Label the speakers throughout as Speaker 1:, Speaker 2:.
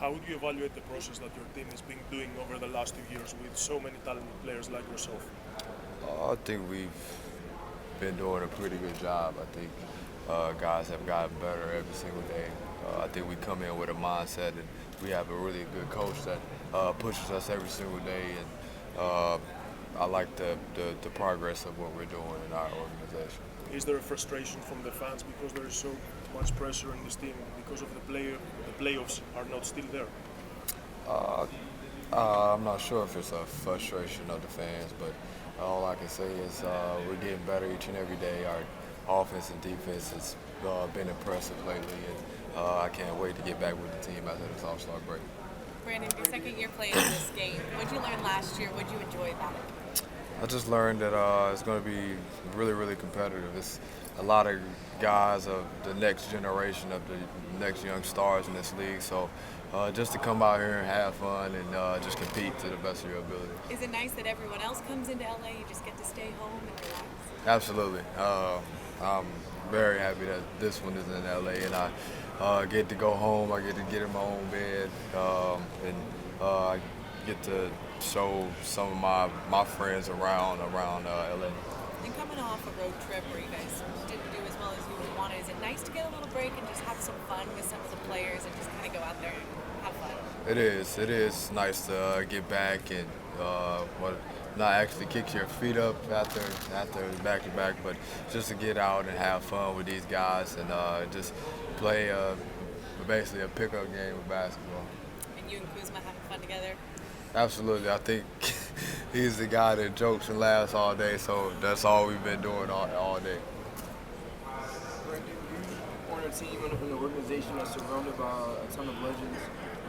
Speaker 1: How would you evaluate the process that your team has been doing over the last 2 years with so many talented players like yourself?
Speaker 2: I think we've been doing a pretty good job. I think guys have gotten better every single day. I think we come in with a mindset, and we have a really good coach that pushes us every single day. And I like the progress of what we're doing in our organization.
Speaker 1: Is there a frustration from the fans because there is so much pressure on this team because of the playoffs are not still there?
Speaker 2: Uh, I'm not sure if it's a frustration of the fans, but all I can say is we're getting better each and every day. Our offense and defense has been impressive lately, and I can't wait to get back with the team after this All-Star break.
Speaker 3: Brandon, your second year playing in this game. What did you learn last year? What did you enjoy about it?
Speaker 2: I just learned that it's going to be really, really competitive. It's a lot of guys of the next generation of the next young stars in this league. So just to come out here and have fun and just compete to the best of your ability.
Speaker 3: Is it nice that everyone else comes into LA? You just get to stay home and relax?
Speaker 2: Absolutely. I'm very happy that this one is in LA, and I get to go home. I get to get in my own bed, and I get to show some of my friends around LA.
Speaker 3: And coming off a road trip where you guys didn't do as well as you wanted, is it nice to get a little break and just have some fun with some of the players and just kind of go out there and have fun?
Speaker 2: It is. It is nice to get back and not actually kick your feet up after back to back, but just to get out and have fun with these guys and just play basically a pickup game of basketball.
Speaker 3: And you and Kuzma having fun together?
Speaker 2: Absolutely. I think he's the guy that jokes and laughs all day, so that's all we've been doing all day.
Speaker 4: Brandon, you on a team in an organization that's surrounded by a ton of legends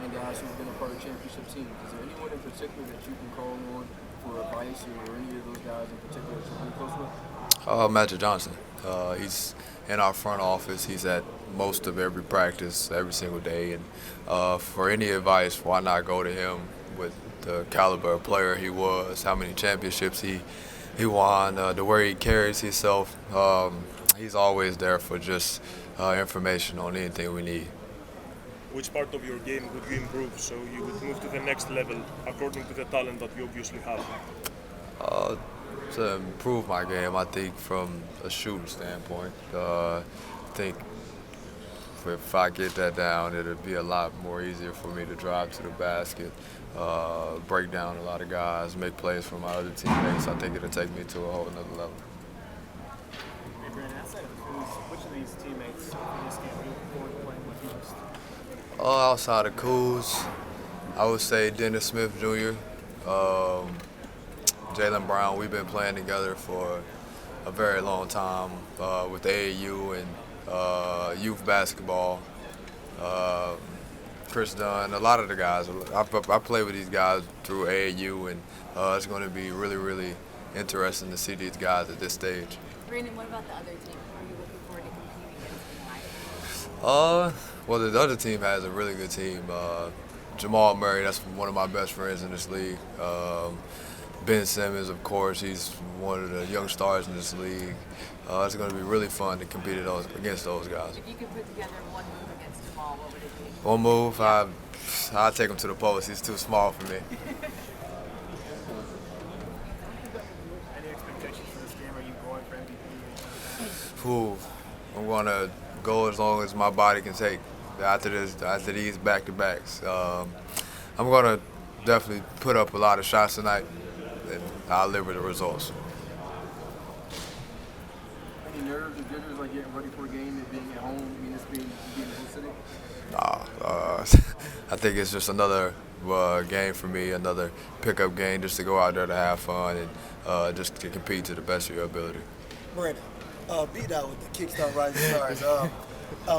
Speaker 4: and guys who've been a part of championship teams. Is there anyone in particular that you can call on for advice or any of those guys in particular that you're really close with?
Speaker 2: Magic Johnson. He's in our front office. He's at most of every practice every single day, and for any advice, why not go to him with the caliber of player he was, how many championships he won, the way he carries himself. He's always there for just information on anything we need.
Speaker 1: Which part of your game would you improve so you would move to the next level according to the talent that you obviously have?
Speaker 2: To improve my game, I think from a shooting standpoint, I think if I get that down, it'll be a lot more easier for me to drive to the basket, break down a lot of guys, make plays for my other teammates. I think it'll take me to a whole nother level.
Speaker 5: Hey Brandon, outside of Kuz, which of these teammates in this game are you looking forward to playing with the most?
Speaker 2: Outside of Kuz, I would say Dennis Smith Jr., Jaylen Brown. We've been playing together for a very long time with AAU and youth basketball. Chris Dunn, a lot of the guys. I play with these guys through AAU, and it's going to be really, really interesting to see these guys at this stage.
Speaker 3: Brandon, what about the other team? Are you looking forward to competing against them?
Speaker 2: Well, the other team has a really good team. Jamal Murray, that's one of my best friends in this league. Ben Simmons, of course, he's one of the young stars in this league. It's going to be really fun to compete against those guys.
Speaker 3: If you could put together one move against Jamal, what would it be?
Speaker 2: One move, I'll take him to the post. He's too small for me.
Speaker 5: Any expectations for this game? Are you going for MVP?
Speaker 2: Ooh, I'm going to go as long as my body can take after these back-to-backs. I'm going to definitely put up a lot of shots tonight, and I'll live with the results.
Speaker 4: Any nerves or jitters like getting ready for a game and being at home? I mean, this being in the city?
Speaker 2: I think it's just another game for me, another pickup game just to go out there to have fun and just to compete to the best of your ability.
Speaker 6: Brandon, beat out with the Kickstart Rising Stars.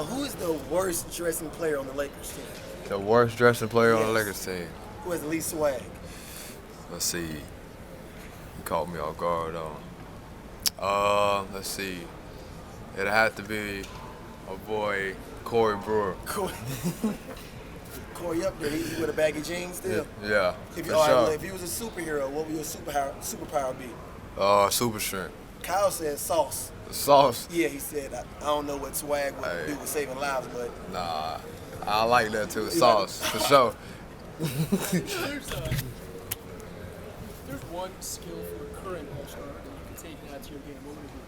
Speaker 6: Who is the worst dressing player on the Lakers team?
Speaker 2: The worst dressing player on the
Speaker 6: Yes.
Speaker 2: Lakers team?
Speaker 6: Who has the least swag?
Speaker 2: Let's see. You caught me off guard on. Let's see. It had to be my boy Corey Brewer.
Speaker 6: Corey up there, he with a baggy jeans still.
Speaker 2: Yeah,
Speaker 6: If
Speaker 2: for
Speaker 6: you, all right,
Speaker 2: sure.
Speaker 6: well, if he was a superhero, what would your superpower be?
Speaker 2: Super strength.
Speaker 6: Kyle said sauce.
Speaker 2: The sauce.
Speaker 6: Yeah, he said I don't know what swag would
Speaker 2: Hey.
Speaker 6: do with saving lives, but
Speaker 2: Nah, I like that too. Sauce, for sure.
Speaker 7: There's one skill for a current All-Star that you can take now to your game. What would it be?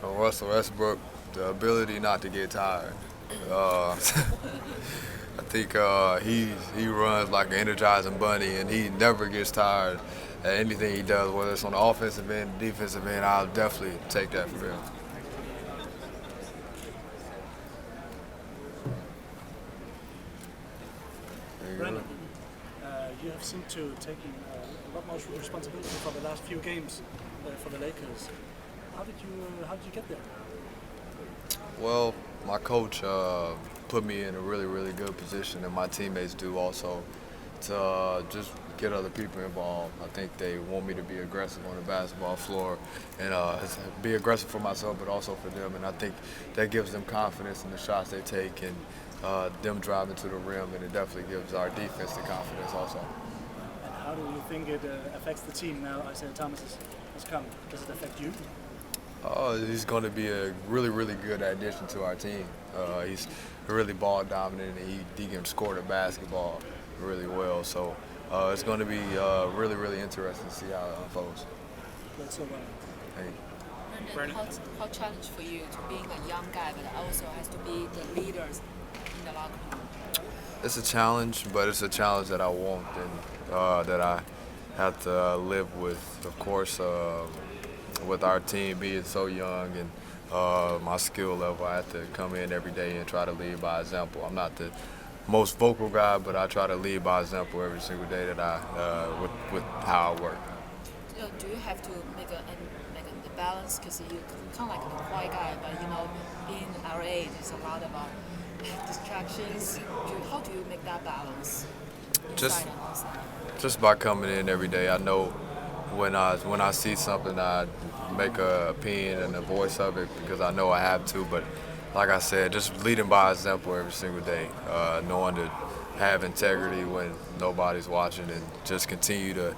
Speaker 2: From Russell Westbrook, the ability not to get tired. I think he runs like an energizing bunny, and he never gets tired at anything he does, whether it's on the offensive end, defensive end. I'll definitely take that from him.
Speaker 5: Brandon, you have seemed to taking a lot more responsibility for the last few games for the Lakers. How did you get there?
Speaker 2: Well, my coach put me in a really, really good position, and my teammates do also, to just get other people involved. I think they want me to be aggressive on the basketball floor and be aggressive for myself, but also for them. And I think that gives them confidence in the shots they take and them driving to the rim, and it definitely gives our defense the confidence also.
Speaker 5: And how do you think it affects the team now Isaiah Thomas has come? Does it affect you?
Speaker 2: He's going to be a really, really good addition to our team. He's really ball dominant, and he can score the basketball really well. So it's going to be really, really interesting to see how it unfolds.
Speaker 5: That's so well.
Speaker 2: Hey.
Speaker 3: Brandon, how challenge for you to being a young guy, but also has to be the leaders in the locker room?
Speaker 2: It's a challenge, but it's a challenge that I want and that I have to live with. Of course, with our team being so young and my skill level, I have to come in every day and try to lead by example. I'm not the most vocal guy, but I try to lead by example every single day that with how I work.
Speaker 3: Do you have to make a balance? Because you kind of like a quiet guy, but in LA, there's a lot of distractions. How do you make that balance?
Speaker 2: Just by coming in every day, I know when I see something, I make a opinion and a voice of it because I know I have to. But like I said, just leading by example every single day, knowing to have integrity when nobody's watching, and just continue to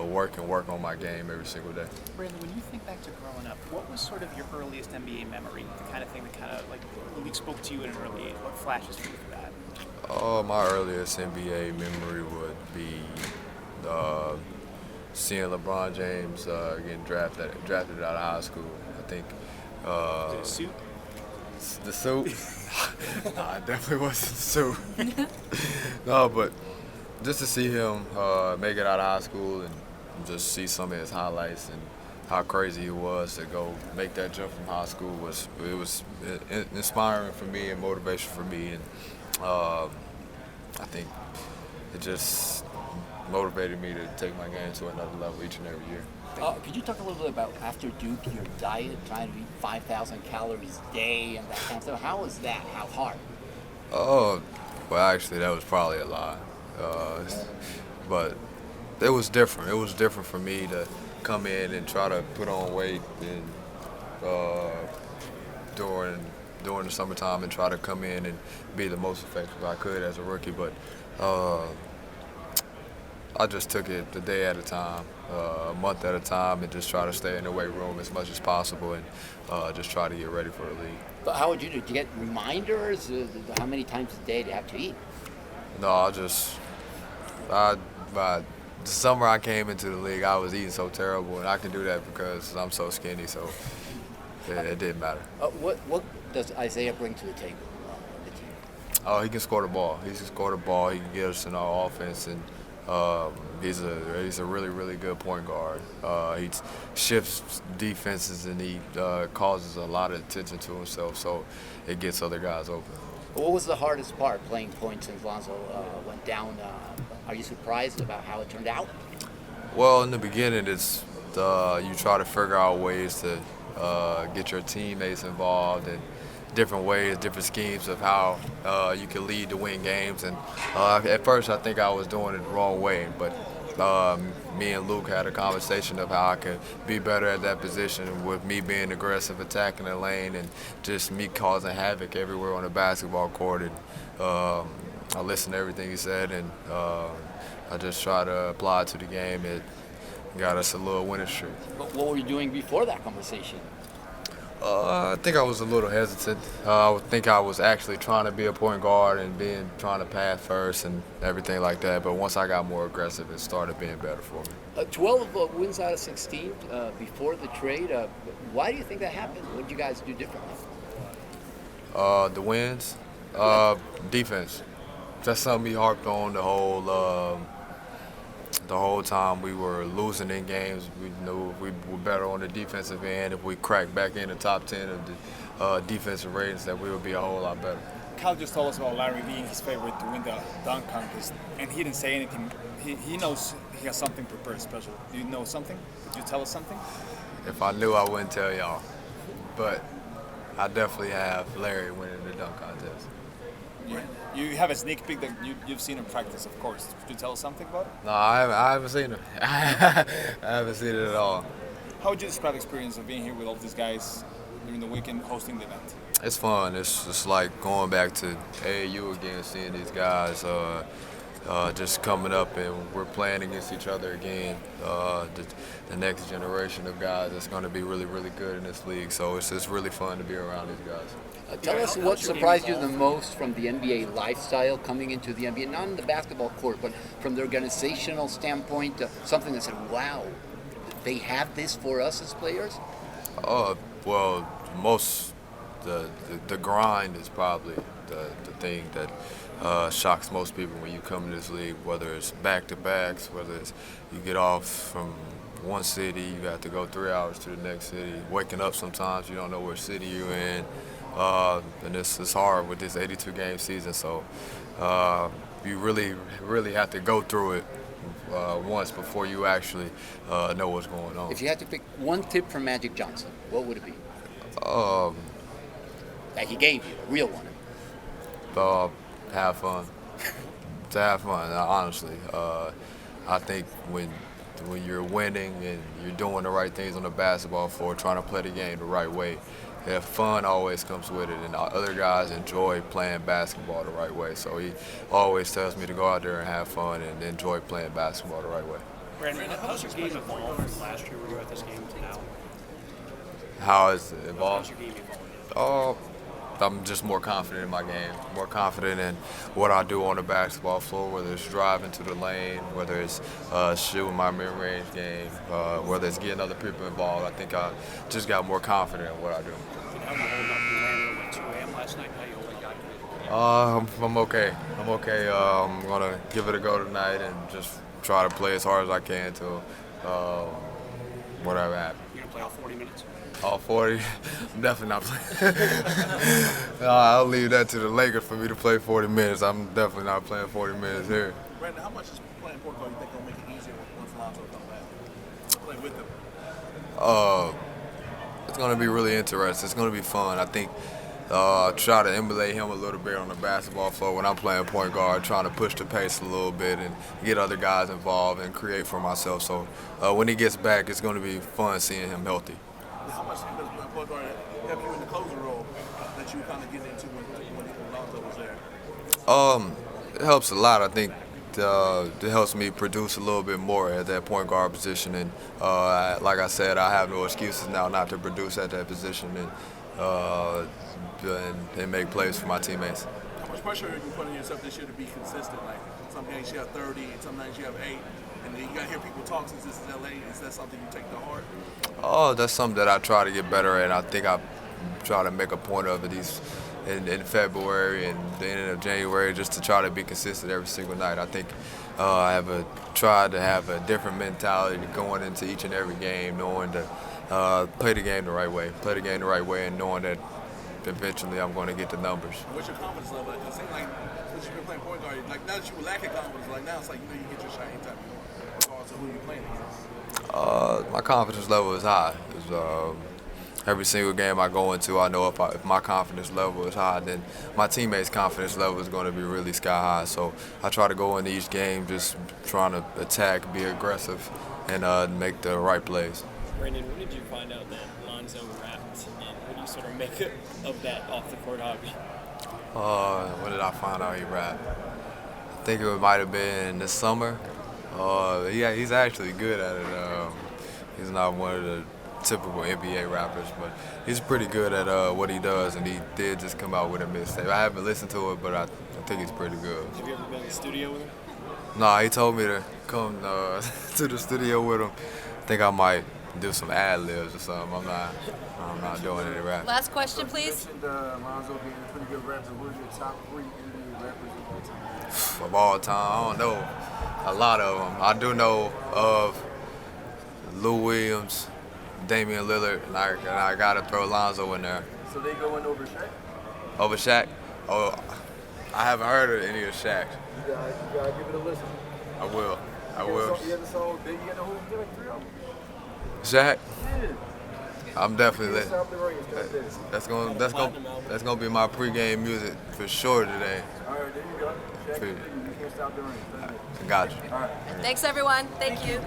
Speaker 2: work on my game every single day.
Speaker 8: Brandon, when you think back to growing up, what was sort of your earliest NBA memory? The kind of thing that kind of like the league spoke to you at an early age. What flashes for you for that?
Speaker 2: Oh, my earliest NBA memory would be seeing LeBron James getting drafted out of high school. I think.
Speaker 8: Was it a suit?
Speaker 2: The suit? Nah, it definitely wasn't the suit. No, but just to see him make it out of high school and just see some of his highlights and how crazy he was to go make that jump from high school was inspiring for me and motivation for me, and I think it just motivated me to take my game to another level each and every year.
Speaker 9: Could you talk a little bit about after Duke, your diet, trying to eat 5,000 calories a day and that kind of stuff? How was that? How hard?
Speaker 2: Oh, well, actually, that was probably a lie. But it was different. It was different for me to come in and try to put on weight and during the summertime and try to come in and be the most effective I could as a rookie. But I just took it a day at a time, a month at a time, and just try to stay in the weight room as much as possible and just try to get ready for the league.
Speaker 9: But how would you do? Do you get reminders? How many times a day do you have to eat?
Speaker 2: No, by the summer I came into the league, I was eating so terrible, and I can do that because I'm so skinny, so it didn't matter.
Speaker 9: What does Isaiah bring to the table, the team?
Speaker 2: Oh, he can score the ball. He can score the ball. He can get us in our offense, and he's a really, really good point guard. He shifts defenses, and he causes a lot of attention to himself, so it gets other guys open.
Speaker 9: What was the hardest part playing point since Lonzo went down? Are you surprised about how it turned out?
Speaker 2: Well, in the beginning, it's you try to figure out ways to get your teammates involved in different ways, different schemes of how you can lead to win games. And at first, I think I was doing it the wrong way, but me and Luke had a conversation of how I could be better at that position with me being aggressive, attacking the lane, and just me causing havoc everywhere on the basketball court. And I listened to everything he said, and I just tried to apply it to the game. It got us a little winning streak.
Speaker 9: But what were you doing before that conversation?
Speaker 2: I think I was a little hesitant. I would think I was actually trying to be a point guard and trying to pass first and everything like that. But once I got more aggressive, it started being better for me.
Speaker 9: 12 wins out of 16 before the trade. Why do you think that happened? What did you guys do differently?
Speaker 2: The wins, defense. That's something we harped on the whole time we were losing in games. We knew if we were better on the defensive end, if we cracked back in the top 10 of the defensive ratings, that we would be a whole lot better.
Speaker 10: Cal just told us about Larry being his favorite to win the dunk contest, and he didn't say anything. He knows he has something prepared special. Do you know something? Could you tell us something?
Speaker 2: If I knew, I wouldn't tell y'all. But I definitely have Larry winning the dunk contest.
Speaker 10: You have a sneak peek that you've seen in practice, of course. Could you tell us something about it?
Speaker 2: No, I haven't seen it. I haven't seen it at all.
Speaker 10: How would you describe the experience of being here with all these guys during the weekend hosting the event?
Speaker 2: It's fun. It's just like going back to AAU again, seeing these guys just coming up, and we're playing against each other again. The next generation of guys that's going to be really, really good in this league. So it's just really fun to be around these guys.
Speaker 9: Tell us what surprised you the most from the NBA lifestyle coming into the NBA, not in the basketball court, but from the organizational standpoint, something that said, wow, they have this for us as players?
Speaker 2: Well, the grind is probably the thing that shocks most people when you come to this league, whether it's back-to-backs, whether it's you get off from one city, you got to go 3 hours to the next city, waking up sometimes, you don't know what city you're in. And it's hard with this 82-game season, so you really have to go through it once before you actually know what's going on.
Speaker 9: If you had to pick one tip from Magic Johnson, what would it be? That he gave you, a real one.
Speaker 2: Have fun. To have fun, honestly. I think when you're winning and you're doing the right things on the basketball floor, trying to play the game the right way, fun always comes with it, and other guys enjoy playing basketball the right way. So he always tells me to go out there and have fun and enjoy playing basketball the right way.
Speaker 5: Brandon, how's your game evolved from last year when you were at this game to now?
Speaker 2: How has it evolved?
Speaker 5: How's your game evolved?
Speaker 2: I'm just more confident in my game, more confident in what I do on the basketball floor, whether it's driving to the lane, whether it's shooting my mid-range game, whether it's getting other people involved. I think I just got more confident in what I do.
Speaker 5: How are you holding up? You landed at 2 a.m. last night. How you holding up?
Speaker 2: I'm okay. I'm okay. I'm going to give it a go tonight and just try to play as hard as I can till whatever happens.
Speaker 5: You're going to play all 40 minutes?
Speaker 2: All 40? I'm definitely not playing. I'll leave that to the Lakers for me to play 40 minutes. I'm definitely not playing 40 minutes here.
Speaker 11: Brandon, how much is playing point guard you think will make it easier once Lonzo comes back? Play with them.
Speaker 2: It's going to be really interesting. It's going to be fun. I think try to emulate him a little bit on the basketball floor when I'm playing point guard, trying to push the pace a little bit and get other guys involved and create for myself. So when he gets back, it's going to be fun seeing him healthy.
Speaker 11: How much does playing point guard help you in the closer role that you kind of get into when Lonzo was there?
Speaker 2: It helps a lot. I think it helps me produce a little bit more at that point guard position. And like I said, I have no excuses now not to produce at that position and make plays for my teammates.
Speaker 11: How much pressure are you putting on yourself this year to be consistent? Like some games you have 30, and some nights you have 8. And then you got to hear people talk since this is LA. Is that something you take to heart?
Speaker 2: Oh, that's something that I try to get better at. I think I try to make a point of it in February and the end of January just to try to be consistent every single night. I think I have tried to have a different mentality going into each and every game, knowing to play the game the right way, and knowing that eventually I'm going to get the numbers.
Speaker 11: What's your confidence level? It seems like since you've been playing point guard, like now that you were lacking confidence, like now it's like you get your shot anytime you want, regardless of who you're playing against.
Speaker 2: My confidence level is high. Every single game I go into, I know if my confidence level is high, then my teammates' confidence level is going to be really sky high. So I try to go into each game just trying to attack, be aggressive, and make the right plays.
Speaker 12: Brandon, when did you find out that Lonzo rapped, and what do you sort of make of that off-the-court hobby?
Speaker 2: When did I find out he rapped? I think it might have been this summer. Yeah, he's actually good at it. He's not one of the typical NBA rappers, but he's pretty good at what he does, and he did just come out with a mixtape. I haven't listened to it, but I think he's pretty good.
Speaker 12: Have you ever been in the studio with him?
Speaker 2: Nah, he told me to come to the studio with him. I think I might do some ad libs or something. I'm not doing any rap.
Speaker 13: Last question, please.
Speaker 4: You mentioned Lonzo being a pretty good rapper. What are your top 3 NBA rappers of all time?
Speaker 2: Of all time, I don't know a lot of them. I do know of Lou Williams, Damian Lillard, and I gotta throw Lonzo in there.
Speaker 4: So they go in over Shaq?
Speaker 2: Over Shaq? Oh, I haven't heard of any of Shaq.
Speaker 4: You gotta give it a listen.
Speaker 2: I will.
Speaker 4: You had the song Big, you had the whole thing, like 3 albums.
Speaker 2: Shaq?
Speaker 4: Yeah.
Speaker 2: I'm definitely
Speaker 4: Stop the rain, start this.
Speaker 2: that's gonna be my pregame music for sure today.
Speaker 4: All right, there you go. Shaq, you can't stop the rain.
Speaker 2: I got you.
Speaker 4: All right.
Speaker 13: Thanks, everyone. Thank you.